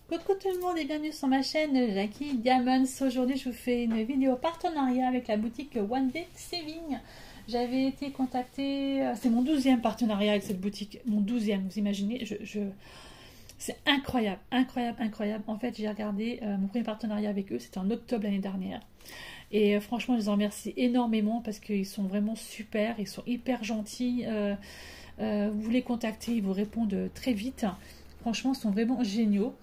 Coucou tout le monde et bienvenue sur ma chaîne Jackie Diamonds. Aujourd'hui je vous fais une vidéo partenariat avec la boutique One Day Saving. J'avais été contactée, c'est mon 12e partenariat avec cette boutique, mon 12e, vous imaginez, c'est incroyable, incroyable, incroyable. En fait j'ai regardé mon premier partenariat avec eux, c'était en octobre l'année dernière. Et franchement je les en remercie énormément parce qu'ils sont vraiment super, ils sont hyper gentils. Vous les contactez, ils vous répondent très vite. Franchement, ils sont vraiment géniaux.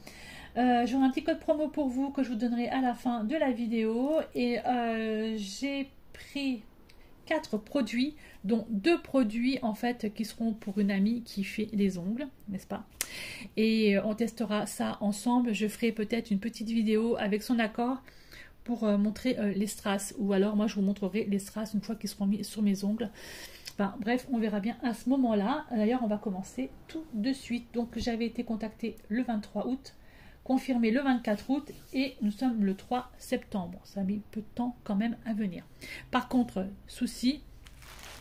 J'aurai un petit code promo pour vous que je vous donnerai à la fin de la vidéo. Et j'ai pris 4 produits, dont 2 produits en fait qui seront pour une amie qui fait les ongles, n'est-ce pas? Et on testera ça ensemble. Je ferai peut-être une petite vidéo avec son accord pour montrer les strass. Ou alors moi je vous montrerai les strass une fois qu'ils seront mis sur mes ongles. Enfin, bref, on verra bien à ce moment-là. D'ailleurs, on va commencer tout de suite. Donc, j'avais été contactée le 23 août, confirmé le 24 août et nous sommes le 3 septembre. Ça a mis peu de temps quand même à venir. Par contre, souci,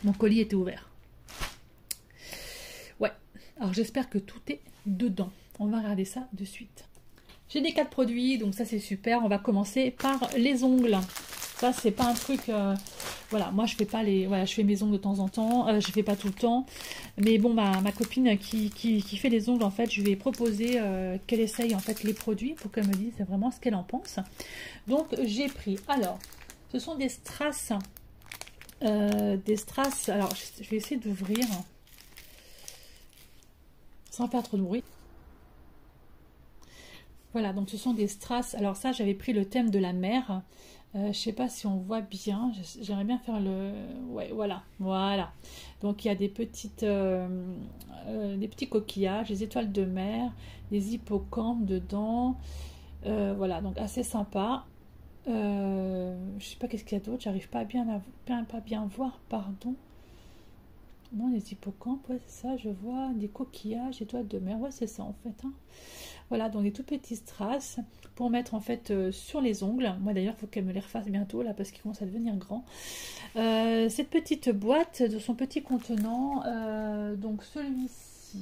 mon colis était ouvert. Ouais, alors j'espère que tout est dedans. On va regarder ça de suite. J'ai des 4 produits, donc ça c'est super. On va commencer par les ongles. Ça, c'est pas un truc... voilà, moi, je fais pas les... Voilà, je fais mes ongles de temps en temps. Je fais pas tout le temps. Mais bon, ma copine qui fait les ongles, en fait, je lui ai proposé qu'elle essaye, en fait, les produits pour qu'elle me dise vraiment ce qu'elle en pense. Donc, j'ai pris... Alors, ce sont des strass. Des strass... Alors, je vais essayer d'ouvrir sans faire trop de bruit. Voilà, donc ce sont des strass. Alors ça, j'avais pris le thème de la mer. Je sais pas si on voit bien. J'aimerais bien faire le... Ouais, voilà. Voilà. Donc, il y a des petits coquillages, des étoiles de mer, des hippocampes dedans. Voilà, donc assez sympa. Je sais pas qu'est-ce qu'il y a d'autre. J'arrive pas à bien voir, pardon. Non, les hippocampes, ouais, c'est ça. Je vois des coquillages, étoiles de mer. Ouais, c'est ça, en fait. Hein. Voilà, donc des tout petits strass pour mettre en fait sur les ongles. Moi d'ailleurs, il faut qu'elle me les refasse bientôt là parce qu'ils commencent à devenir grands. Cette petite boîte de son petit contenant, donc celui-ci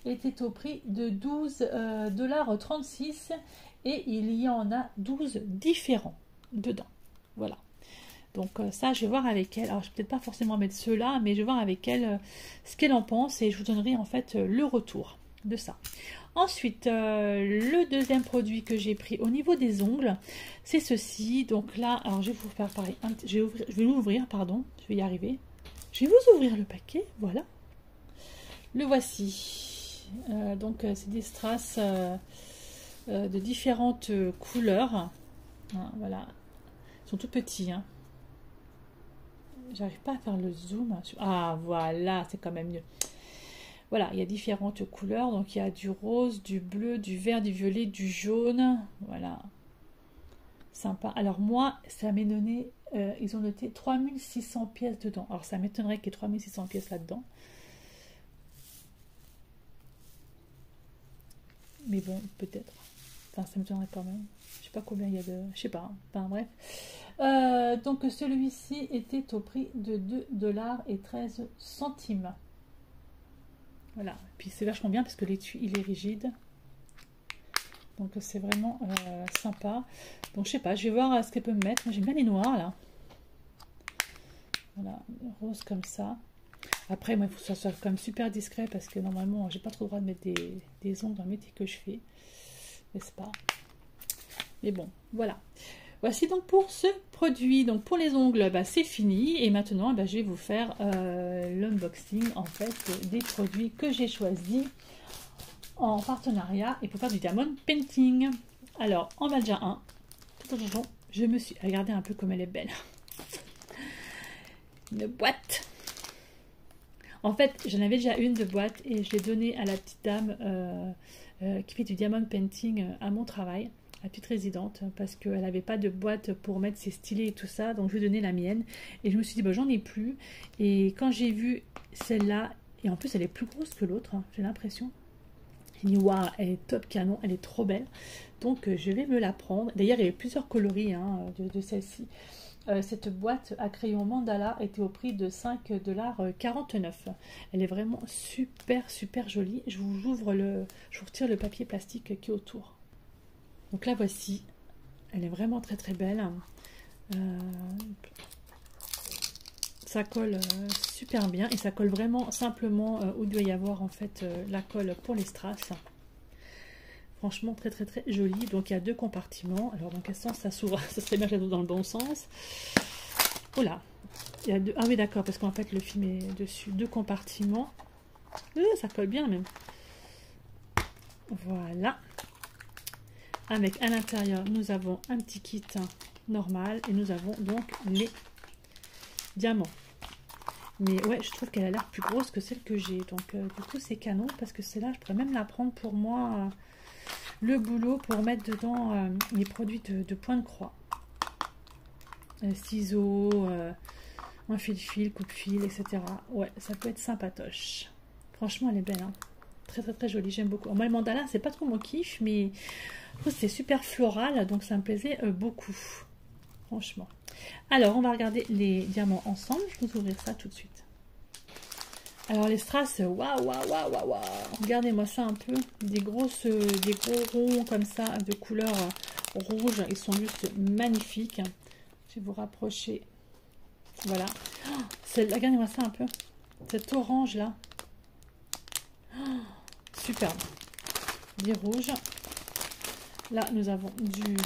était au prix de 12,36 $ et il y en a 12 différents dedans. Voilà. Donc ça, je vais voir avec elle. Alors, je vais peut-être pas forcément mettre ceux-là, mais je vais voir avec elle ce qu'elle en pense et je vous donnerai en fait le retour de ça. Ensuite, le deuxième produit que j'ai pris au niveau des ongles, c'est ceci. Donc là, alors je vais vous faire pareil. Je vais l'ouvrir, pardon. Je vais y arriver. Je vais vous ouvrir le paquet. Voilà. Le voici. Donc, c'est des strass de différentes couleurs. Hein, voilà. Ils sont tout petits, hein. J'arrive pas à faire le zoom. Ah, voilà, c'est quand même mieux. Voilà, il y a différentes couleurs. Donc, il y a du rose, du bleu, du vert, du violet, du jaune. Voilà. Sympa. Alors, moi, ça m'est donné... ils ont noté 3600 pièces dedans. Alors, ça m'étonnerait qu'il y ait 3600 pièces là-dedans. Mais bon, peut-être. Enfin, ça m'étonnerait quand même. Je sais pas combien il y a de... Je sais pas. Hein. Enfin, bref. Donc celui-ci était au prix de 2,13 $. Voilà, puis c'est vachement bien parce que l'étui il est rigide, donc c'est vraiment sympa. Donc je sais pas, je vais voir ce qu'elle peut me mettre. Moi j'aime bien les noirs là. Voilà, rose comme ça. Après moi il faut que ça soit quand même super discret parce que normalement j'ai pas trop le droit de mettre des ongles dans le métier que je fais, n'est-ce pas? Mais bon, voilà. Voici donc pour ce produit. Donc pour les ongles, bah, c'est fini. Et maintenant, bah, je vais vous faire l'unboxing en fait des produits que j'ai choisis en partenariat et pour faire du diamond painting. Alors, en voilà déjà un. Je me suis... Regardez un peu comme elle est belle. Une boîte. En fait, j'en avais déjà une de boîte et je l'ai donnée à la petite dame qui fait du diamond painting à mon travail. La petite résidente, parce qu'elle n'avait pas de boîte pour mettre ses stylets et tout ça, donc je lui ai donné la mienne et je me suis dit bah, j'en ai plus. Et quand j'ai vu celle-là, et en plus elle est plus grosse que l'autre, hein, j'ai l'impression, j'ai dit waouh, elle est top canon, elle est trop belle, donc je vais me la prendre. D'ailleurs il y a plusieurs coloris hein, de celle-ci, cette boîte à crayon mandala était au prix de 5,49 $. Elle est vraiment super super jolie. Je vous retire le papier plastique qui est autour. Donc la voici. Elle est vraiment très très belle. Ça colle super bien et ça colle vraiment simplement où il doit y avoir en fait la colle pour les strass. Franchement très très très joli. Donc il y a 2 compartiments. Alors dans quel sens ça s'ouvre? Ça serait bien que je la dans le bon sens. Oh là, il y a 2. Ah oui d'accord, parce qu'en fait le film est dessus. 2 compartiments. Ça colle bien même. Voilà. Avec à l'intérieur nous avons un petit kit normal et nous avons donc les diamants. Mais ouais, je trouve qu'elle a l'air plus grosse que celle que j'ai. Donc du coup c'est canon parce que celle-là je pourrais même la prendre pour moi. Le boulot pour mettre dedans les produits de point de croix. Ciseaux, un fil-fil, coupe-fil, etc. Ouais, ça peut être sympatoche. Franchement, elle est belle. Hein. Très, très, très jolie. J'aime beaucoup. Moi, le mandala, c'est pas trop mon kiff, mais c'est super floral, donc ça me plaisait beaucoup. Franchement. Alors, on va regarder les diamants ensemble. Je vais vous ouvrir ça tout de suite. Alors les strass, waouh, waouh, waouh, waouh, waouh. Regardez-moi ça un peu. Des gros ronds comme ça, de couleur rouge. Ils sont juste magnifiques. Je vais vous rapprocher. Voilà. Oh, regardez-moi ça un peu. Cet orange là. Oh, superbe. Des rouges. Là, nous avons du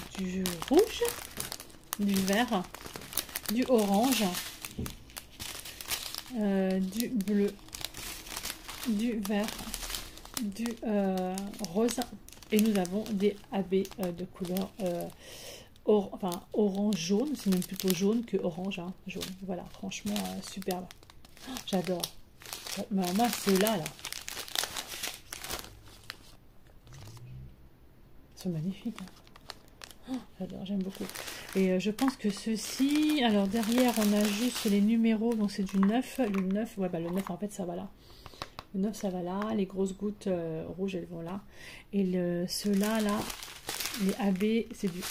rouge, du vert, du orange, du bleu, du vert, du rose, et nous avons des AB de couleur orange jaune. C'est même plutôt jaune que orange, hein, jaune. Voilà, franchement superbe. Oh, j'adore. Moi ceux-là là, ils sont magnifiques. Hein. Oh, j'adore, j'aime beaucoup. Et je pense que ceux-ci, alors derrière on a juste les numéros, donc c'est du 9, le 9, ouais bah le 9 en fait ça va là. Le 9 ça va là, les grosses gouttes rouges elles vont là. Et ceux-là, là, les AB c'est du 1.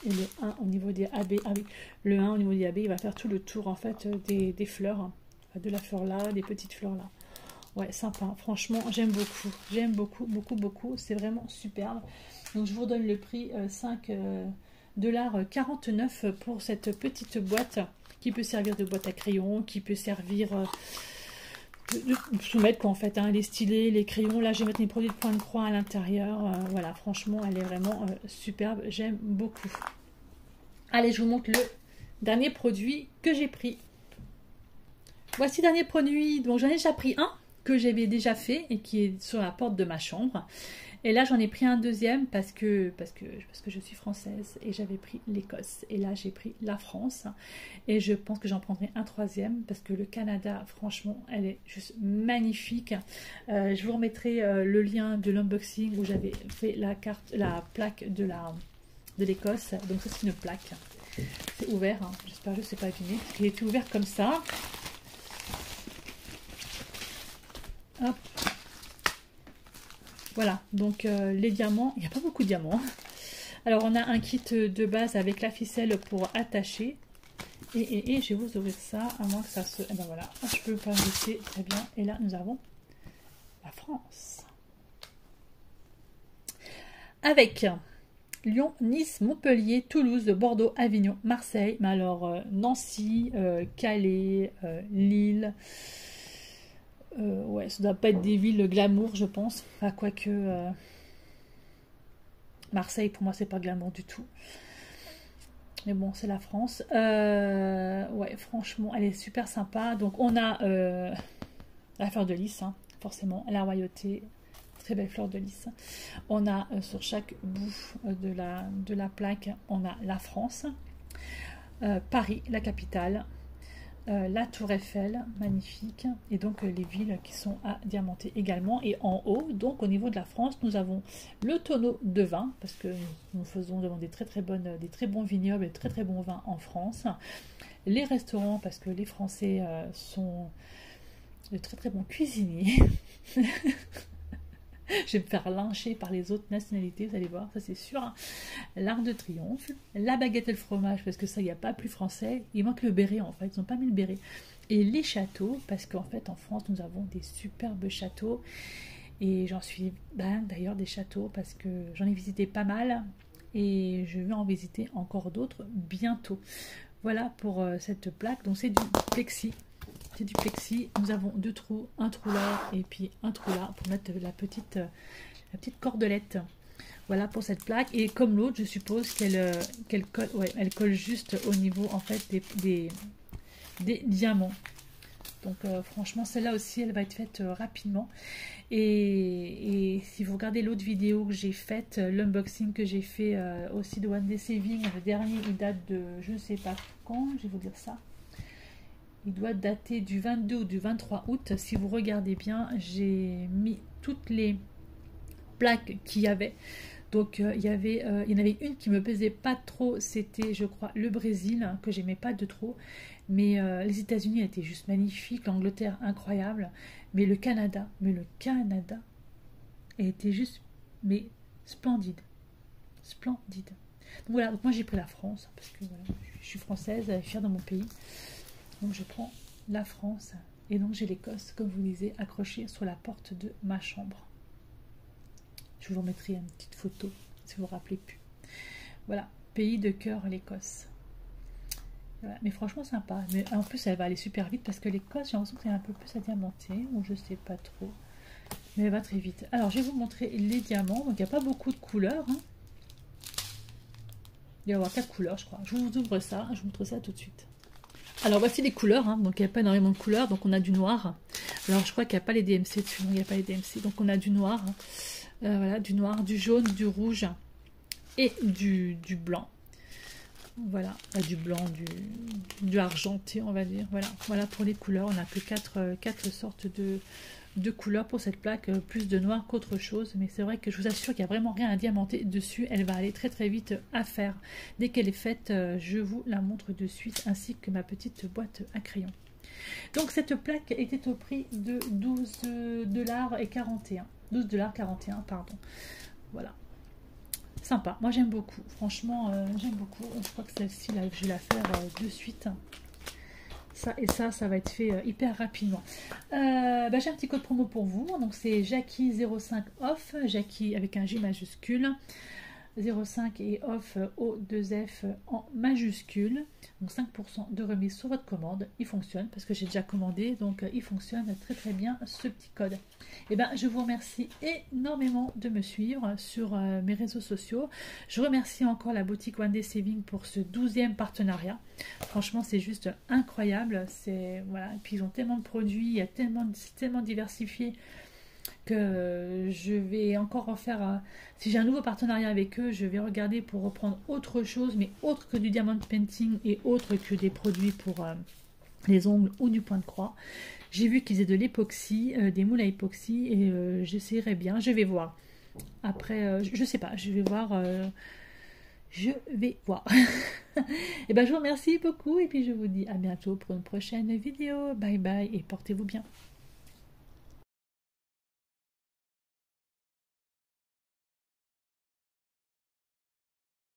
Et le 1 au niveau des AB, ah oui, le 1 au niveau des AB il va faire tout le tour en fait des fleurs. Hein. De la fleur là, des petites fleurs là. Ouais, sympa, franchement j'aime beaucoup. J'aime beaucoup, beaucoup, beaucoup. C'est vraiment superbe. Donc je vous redonne le prix 5,49 $ pour cette petite boîte qui peut servir de boîte à crayon, qui peut servir de soumettre quoi en fait, hein, les stylets, les crayons. Là je vais mettre mes produits de point de croix à l'intérieur. Voilà, franchement elle est vraiment superbe, j'aime beaucoup. Allez, je vous montre le dernier produit que j'ai pris. Voici le dernier produit, donc j'en ai déjà pris un que j'avais déjà fait et qui est sur la porte de ma chambre. Et là j'en ai pris un deuxième parce que je suis française et j'avais pris l'Écosse. Et là j'ai pris la France. Et je pense que j'en prendrai un troisième parce que le Canada, franchement, elle est juste magnifique. Je vous remettrai le lien de l'unboxing où j'avais fait la plaque de l'Écosse. Donc ça c'est une plaque. C'est ouvert, hein. J'espère que je ne sais pas abîmer. Il était ouvert comme ça. Hop. Voilà, donc les diamants, il n'y a pas beaucoup de diamants. Alors on a un kit de base avec la ficelle pour attacher. Et je vais vous ouvrir ça, à moins que ça se... Eh ben voilà, je peux pas laisser, très bien. Et là nous avons la France. Avec Lyon, Nice, Montpellier, Toulouse, Bordeaux, Avignon, Marseille. Mais alors Nancy, Calais, Lille... ouais, ça doit pas être des villes glamour, je pense. Enfin, quoique Marseille, pour moi, c'est pas glamour du tout. Mais bon, c'est la France. Ouais, franchement, elle est super sympa. Donc, on a la fleur de lys, hein, forcément, la royauté. Très belle fleur de lys. On a sur chaque bout de la plaque, on a la France. Paris, la capitale. La tour Eiffel, magnifique, et donc les villes qui sont à diamanter également. Et en haut, donc au niveau de la France, nous avons le tonneau de vin, parce que nous faisons des très bons vignobles et très bons vins en France. Les restaurants, parce que les Français sont de très bons cuisiniers. Je vais me faire lyncher par les autres nationalités, vous allez voir, ça c'est sûr. Hein. L'Arc de Triomphe, la baguette et le fromage, parce que ça, il n'y a pas plus français. Il manque le béret, en fait, ils n'ont pas mis le béret. Et les châteaux, parce qu'en fait, en France, nous avons des superbes châteaux. Et j'en suis d'ailleurs des châteaux, parce que j'en ai visité pas mal. Et je vais en visiter encore d'autres bientôt. Voilà pour cette plaque. Donc c'est du plexi. C'est du plexi. Nous avons deux trous, un trou là et puis un trou là pour mettre la petite cordelette. Voilà pour cette plaque. Et comme l'autre, je suppose qu'elle colle, ouais, elle colle juste au niveau en fait des diamants. Donc franchement, celle-là aussi, elle va être faite rapidement. Et si vous regardez l'autre vidéo que j'ai faite, l'unboxing que j'ai fait aussi de One Day Saving, le dernier, il date de je ne sais pas quand, je vais vous dire ça. Il doit dater du 22 ou du 23 août. Si vous regardez bien, j'ai mis toutes les plaques qu'il y avait. Donc il y en avait une qui me pesait pas trop, c'était je crois le Brésil, hein, que j'aimais pas de trop. Mais les États-Unis étaient juste magnifiques, l'Angleterre incroyable, mais le Canada était juste splendide. Splendide. Donc voilà, donc moi j'ai pris la France, parce que voilà, je suis française, fière de mon pays. Donc je prends la France, et donc j'ai l'Écosse, comme vous disiez, accrochée sur la porte de ma chambre. Je vous remettrai une petite photo, si vous ne vous rappelez plus. Voilà, pays de cœur, l'Écosse. Voilà, mais franchement sympa. Mais en plus, elle va aller super vite, parce que l'Écosse, j'ai l'impression que c'est un peu plus à diamanter, ou je sais pas trop. Mais elle va très vite. Alors, je vais vous montrer les diamants. Donc, il n'y a pas beaucoup de couleurs. Hein. Il va y avoir 4 couleurs, je crois. Je vous ouvre ça, je vous montre ça tout de suite. Alors voici les couleurs, hein. Donc il n'y a pas énormément de couleurs, donc on a du noir. Alors je crois qu'il n'y a pas les DMC dessus, non, il n'y a pas les DMC, donc on a du noir, voilà, du noir, du jaune, du rouge et du blanc. Voilà, du blanc, du argenté, on va dire. Voilà pour les couleurs, on n'a que 4 sortes de couleurs pour cette plaque, plus de noir qu'autre chose, mais c'est vrai que je vous assure qu'il n'y a vraiment rien à diamanter dessus. Elle va aller très très vite à faire. Dès qu'elle est faite, je vous la montre de suite, ainsi que ma petite boîte à crayons. Donc cette plaque était au prix de 12,41 $. 12,41 $, pardon. Voilà. Sympa, moi j'aime beaucoup, franchement j'aime beaucoup. Je crois que celle-ci là, je vais la faire de suite. Ça et ça va être fait hyper rapidement. J'ai un petit code promo pour vous, donc c'est Jackie05 off, Jackie avec un J majuscule, 05 et off O2F en majuscule, donc 5% de remise sur votre commande. Il fonctionne parce que j'ai déjà commandé, donc il fonctionne très très bien ce petit code. Et je vous remercie énormément de me suivre sur mes réseaux sociaux. Je remercie encore la boutique One Day Saving pour ce 12e partenariat. Franchement, c'est juste incroyable. C'est voilà, et puis ils ont tellement de produits, il y a tellement diversifié que je vais encore en faire. Si j'ai un nouveau partenariat avec eux, je vais regarder pour reprendre autre chose, mais autre que du diamond painting et autre que des produits pour les ongles ou du point de croix. J'ai vu qu'ils faisaient de l'époxy, des moules à époxy, et j'essaierai bien. Je vais voir. Après, je sais pas, je vais voir. Je vais voir. Et je vous remercie beaucoup, et puis je vous dis à bientôt pour une prochaine vidéo. Bye bye et portez-vous bien.